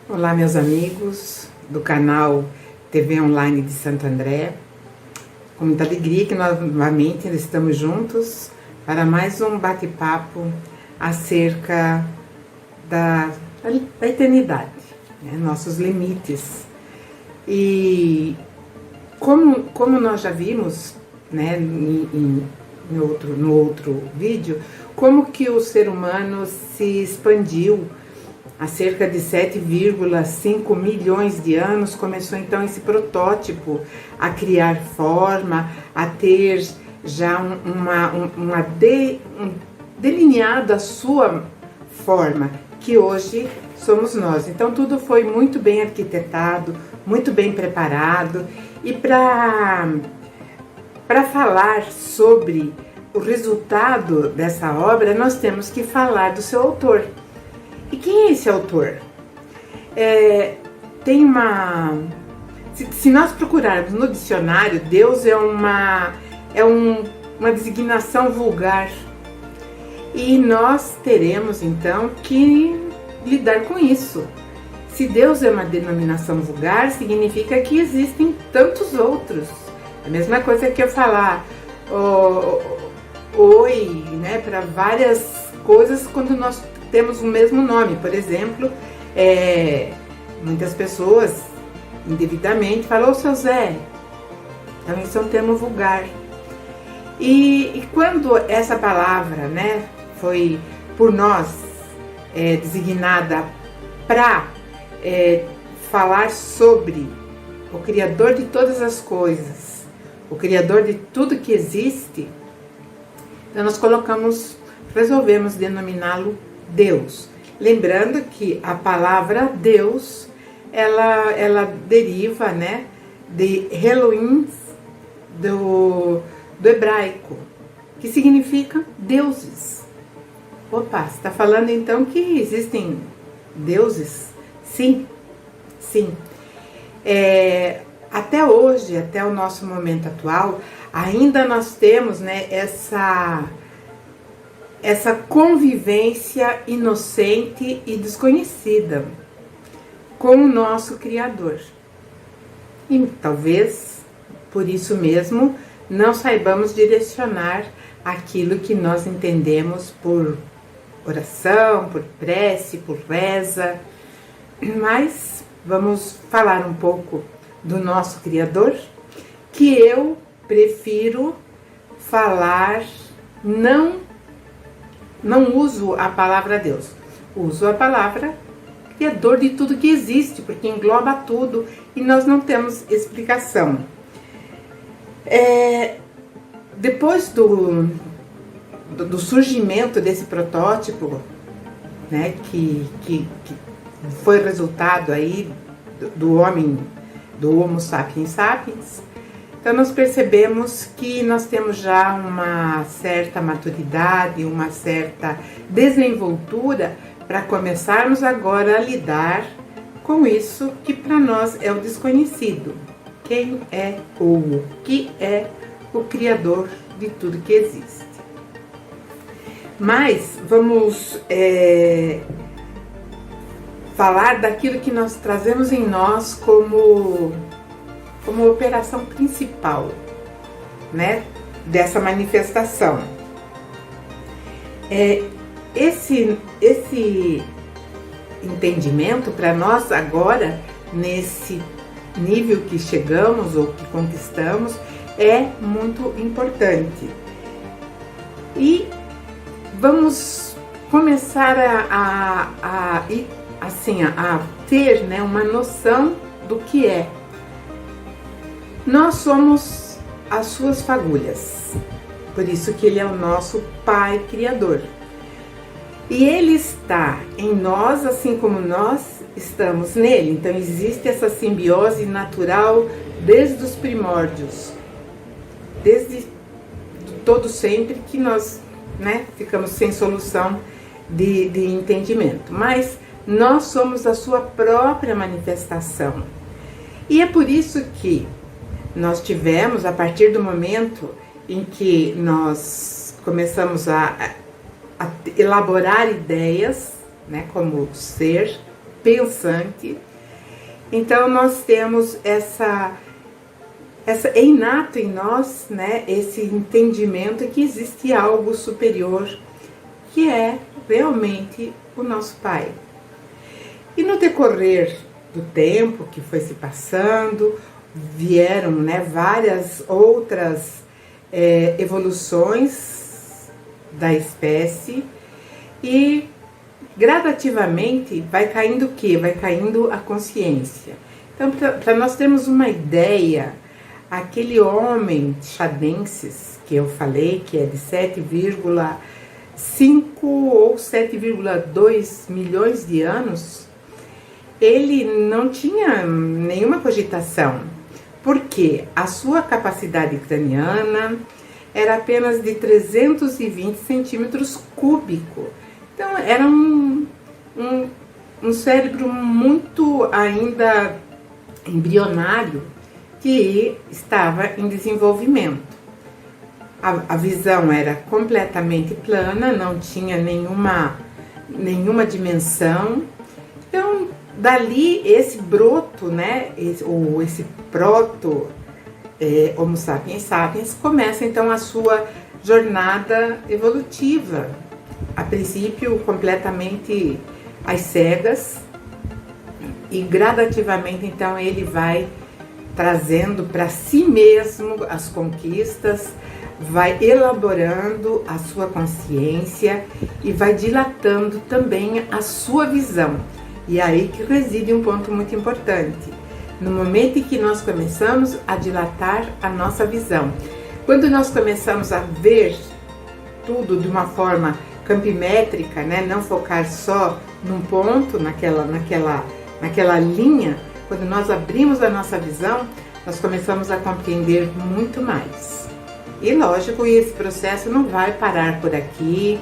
Olá, meus amigos do canal TV Online de Santo André. Com muita alegria que novamente estamos juntos para mais um bate-papo acerca da eternidade, né? Nossos limites. E como nós já vimos, né, no outro vídeo, como que o ser humano se expandiu há cerca de 7,5 milhões de anos, começou então esse protótipo a criar forma, a ter já delineado a sua forma, que hoje somos nós. Então tudo foi muito bem arquitetado, muito bem preparado, e para falar sobre o resultado dessa obra, nós temos que falar do seu autor. E quem é esse autor? Se nós procurarmos no dicionário, Deus é uma designação vulgar. E nós teremos então que lidar com isso. Se Deus é uma denominação vulgar, significa que existem tantos outros. A mesma coisa que eu falar oi, né, para várias coisas quando nós temos o mesmo nome. Por exemplo, muitas pessoas indevidamente falam: ô, seu Zé. Então isso é um termo vulgar. E quando essa palavra, né, foi por nós designada para falar sobre o Criador de todas as coisas, o Criador de tudo que existe, então nós resolvemos denominá-lo Deus. Lembrando que a palavra Deus, ela deriva, né, de Elohim, do hebraico, que significa deuses. Opa, você está falando então que existem deuses? Sim, sim. Até hoje, até o nosso momento atual, ainda nós temos, né, essa convivência inocente e desconhecida com o nosso Criador. E talvez, por isso mesmo, não saibamos direcionar aquilo que nós entendemos por oração, por prece, por reza. Mas vamos falar um pouco do nosso Criador, que eu prefiro falar, não uso a palavra Deus, uso a palavra Criador de tudo que existe, porque engloba tudo e nós não temos explicação. Depois do surgimento desse protótipo, né, que foi resultado aí do homem, do Homo sapiens sapiens, então nós percebemos que nós temos já uma certa maturidade, uma certa desenvoltura para começarmos agora a lidar com isso que para nós é o desconhecido. Quem é o que é o Criador de tudo que existe. Mas vamos falar daquilo que nós trazemos em nós como operação principal, né, dessa manifestação. Esse entendimento para nós agora, nesse nível que chegamos ou que conquistamos, é muito importante. E vamos começar a ter, né, uma noção do que é. Nós somos as suas fagulhas, por isso que Ele é o nosso Pai Criador. E Ele está em nós, assim como nós estamos nele. Então existe essa simbiose natural desde os primórdios, desde todo sempre que nós, né, ficamos sem solução de entendimento. Mas nós somos a sua própria manifestação. E é por isso que nós tivemos, a partir do momento em que nós começamos a elaborar ideias, né, como ser pensante. Então nós temos é inato em nós, né, esse entendimento que existe algo superior, que é realmente o nosso Pai. E no decorrer do tempo que foi se passando, vieram, né, várias outras evoluções da espécie, e gradativamente vai caindo o quê? Vai caindo a consciência. Então, para nós termos uma ideia, aquele homem chadenses que eu falei, que é de 7,5 ou 7,2 milhões de anos, ele não tinha nenhuma cogitação, porque a sua capacidade craniana era apenas de 320 centímetros cúbicos. Então era um cérebro muito ainda embrionário, que estava em desenvolvimento. A visão era completamente plana, não tinha nenhuma dimensão. Então, dali, esse broto, né, esse proto Homo sapiens sapiens, começa então a sua jornada evolutiva. A princípio, completamente às cegas, e gradativamente, então, ele vai trazendo para si mesmo as conquistas, vai elaborando a sua consciência e vai dilatando também a sua visão. E aí que reside um ponto muito importante. No momento em que nós começamos a dilatar a nossa visão, quando nós começamos a ver tudo de uma forma campimétrica, né, não focar só num ponto, naquela linha, quando nós abrimos a nossa visão, nós começamos a compreender muito mais. E lógico, esse processo não vai parar por aqui.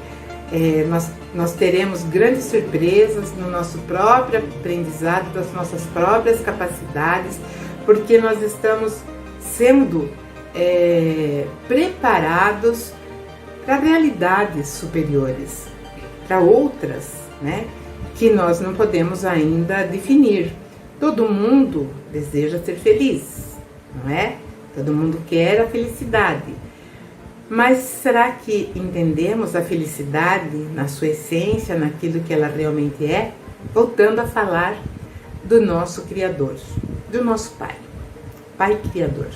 Nós teremos grandes surpresas no nosso próprio aprendizado, das nossas próprias capacidades, porque nós estamos sendo preparados para realidades superiores, para outras, né, que nós não podemos ainda definir. Todo mundo deseja ser feliz, não é? Todo mundo quer a felicidade. Mas será que entendemos a felicidade na sua essência, naquilo que ela realmente é? Voltando a falar do nosso Criador, do nosso Pai, Pai Criador.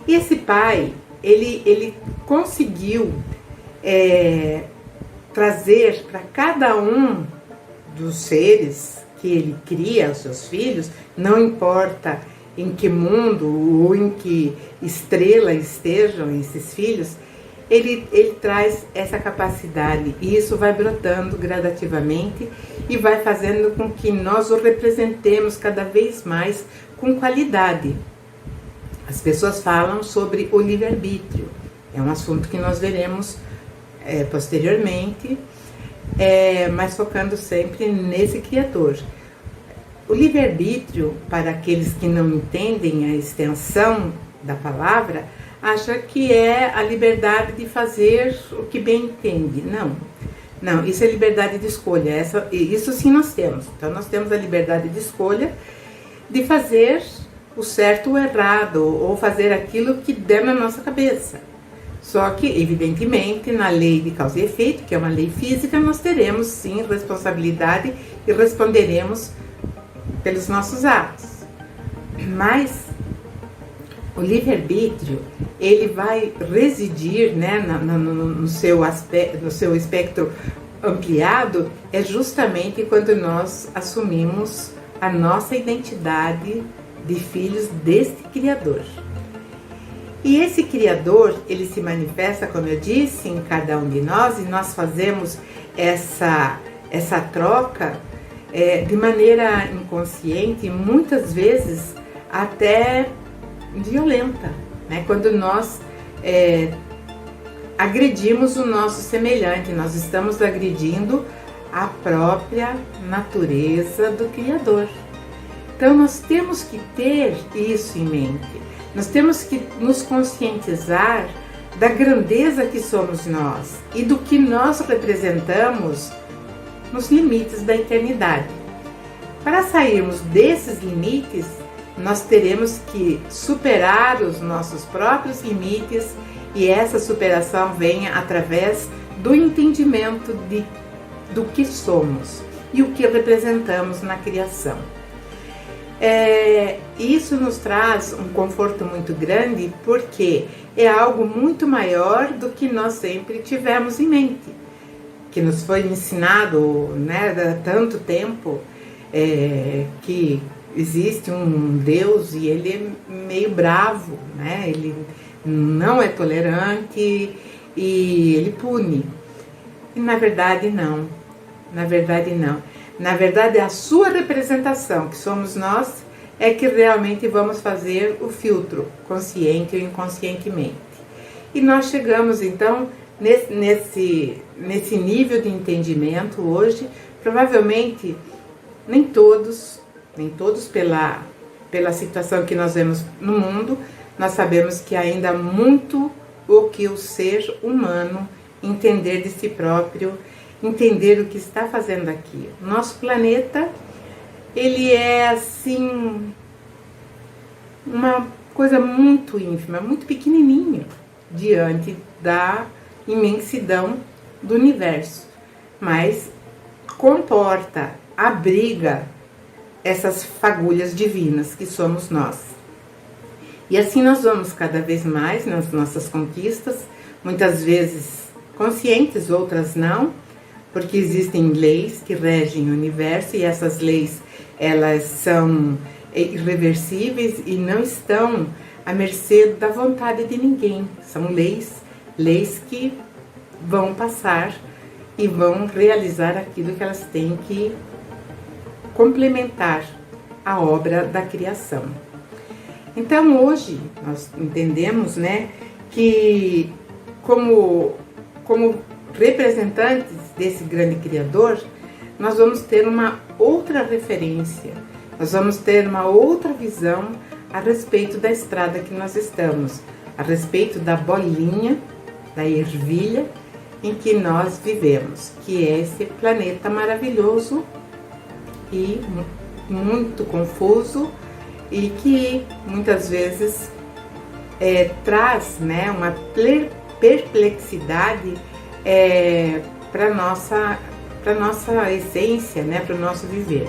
E esse Pai, ele conseguiu trazer para cada um dos seres que ele cria, os seus filhos, não importa em que mundo ou em que estrela estejam esses filhos, ele traz essa capacidade, e isso vai brotando gradativamente e vai fazendo com que nós o representemos cada vez mais com qualidade. As pessoas falam sobre o livre-arbítrio, é um assunto que nós veremos posteriormente, mas focando sempre nesse Criador. O livre-arbítrio, para aqueles que não entendem a extensão da palavra, acha que é a liberdade de fazer o que bem entende. Não, isso é liberdade de escolha. Isso sim nós temos. Então nós temos a liberdade de escolha de fazer o certo ou o errado, ou fazer aquilo que der na nossa cabeça. Só que, evidentemente, na lei de causa e efeito, que é uma lei física, nós teremos sim responsabilidade e responderemos pelos nossos atos. Mas o livre-arbítrio, ele vai residir, né, no seu espectro ampliado, é justamente quando nós assumimos a nossa identidade de filhos deste Criador. E esse Criador, ele se manifesta, como eu disse, em cada um de nós, e nós fazemos essa troca de maneira inconsciente, muitas vezes até violenta, né? Quando nós agredimos o nosso semelhante, nós estamos agredindo a própria natureza do Criador. Então nós temos que ter isso em mente, nós temos que nos conscientizar da grandeza que somos nós e do que nós representamos nos limites da eternidade. Para sairmos desses limites, nós teremos que superar os nossos próprios limites, e essa superação vem através do entendimento do que somos e o que representamos na criação. Isso nos traz um conforto muito grande, porque é algo muito maior do que nós sempre tivemos em mente, que nos foi ensinado, né, há tanto tempo, que existe um Deus e ele é meio bravo, né? Ele não é tolerante e ele pune. E na verdade não. Na verdade não. Na verdade, a sua representação, que somos nós, é que realmente vamos fazer o filtro, consciente ou inconscientemente. E nós chegamos, então, nesse nível de entendimento hoje. Provavelmente, nem todos pela situação que nós vemos no mundo, nós sabemos que ainda há muito o que o ser humano entender de si próprio, entender o que está fazendo aqui. Nosso planeta, ele é assim, uma coisa muito ínfima, muito pequenininho, diante da imensidão do universo. Mas comporta, abriga essas fagulhas divinas que somos nós. E assim nós vamos cada vez mais nas nossas conquistas, muitas vezes conscientes, outras não, porque existem leis que regem o universo, e essas leis, elas são irreversíveis e não estão à mercê da vontade de ninguém. São leis que vão passar e vão realizar aquilo que elas têm que complementar a obra da criação. Então hoje nós entendemos, né, que como representantes desse grande Criador, nós vamos ter uma outra referência, nós vamos ter uma outra visão a respeito da estrada que nós estamos, a respeito da bolinha, da ervilha em que nós vivemos, que é esse planeta maravilhoso e muito confuso, e que muitas vezes traz, né, uma perplexidade para nossa essência, né, para o nosso viver.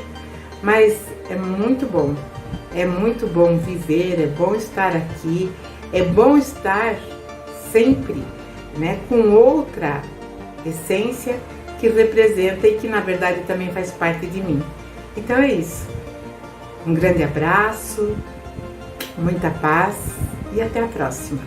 Mas é muito bom viver, é bom estar aqui, é bom estar sempre, né, com outra essência que representa e que na verdade também faz parte de mim. Então é isso. Um grande abraço, muita paz e até a próxima.